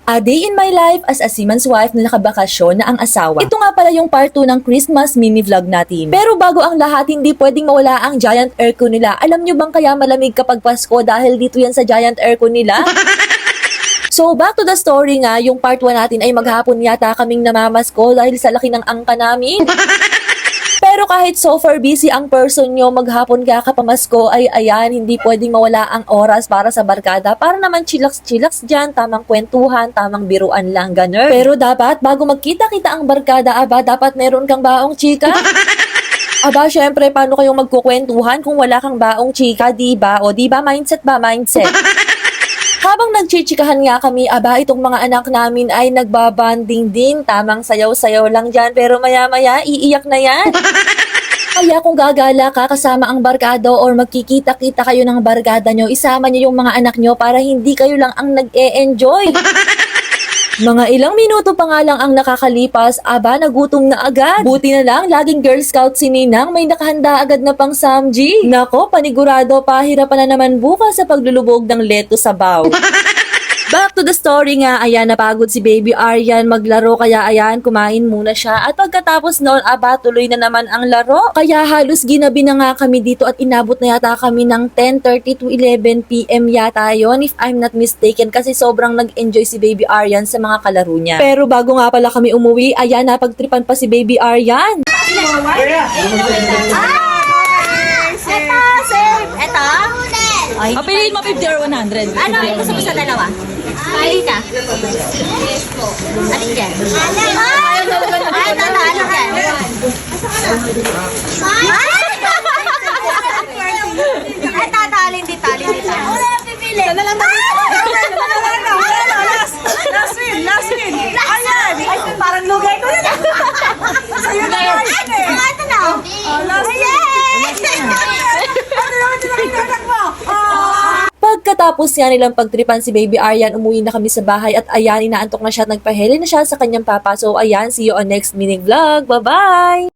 A day in my life as a seaman's wife na nakabakasyon na ang asawa. Ito nga pala yung part 2 ng Christmas mini vlog natin. Pero bago ang lahat, hindi pwedeng mawala ang giant aircon nila. Alam nyo bang kaya malamig kapag Pasko dahil dito yan sa giant aircon nila? So, back to the story nga, yung part 1 natin ay maghapon yata kaming namamasko dahil sa laki ng angka namin. Pero kahit so far busy ang person nyo, maghapon kakapamasko ay ayan, hindi pwedeng mawala ang oras para sa barkada. Para naman chillax-chillax dyan, tamang kwentuhan, tamang biruan lang, ganun. Pero dapat, bago magkita-kita ang barkada, dapat meron kang baong chika. Syempre, paano kayong magkukwentuhan kung wala kang baong chika, diba? O diba, mindset ba? Mindset. Habang nagchichikahan nga kami, itong mga anak namin ay nagbabanding din. Tamang sayaw-sayaw lang dyan, pero maya-maya, iiyak na yan. Kaya kung gagala ka kasama ang barkado or magkikita-kita kayo ng barkada nyo, isama nyo yung mga anak nyo para hindi kayo lang ang nag-e-enjoy. Mga ilang minuto pa nga lang ang nakakalipas, nagutom na agad. Buti na lang, laging Girl Scout si Ninang, may nakahanda agad na pang samji. Nako, panigurado, pahirapan na naman bukas sa paglulubog ng leto sa baw. Back to the story nga, ayan, napagod si Baby Aryan maglaro, kaya ayan, kumain muna siya. At pagkatapos noon, tuloy na naman ang laro. Kaya halos ginabi na nga kami dito at inabot na yata kami ng 10:30 to 11 PM yata yon, if I'm not mistaken, kasi sobrang nag-enjoy si Baby Aryan sa mga kalaro niya. Pero bago nga pala kami umuwi, ayan, napagtripan pa si Baby Aryan. Ito? Piliin mo 50 or 100. Ano? Gusto mo sa dalawa? Pili ka. Alin dyan? Ano dyan? Ay, tatalin di tali. Wala na pipili. Sana lang Last win. Ayan. Parang lugay ko na. Sa'yo na yan eh. Ito na. Pagkatapos nga nilang pagtripan si Baby Aryan, umuwi na kami sa bahay at ayan, inaantok na siya at nagpaheli na siya sa kanyang papa. So ayan, see you on next mini vlog. Bye-bye!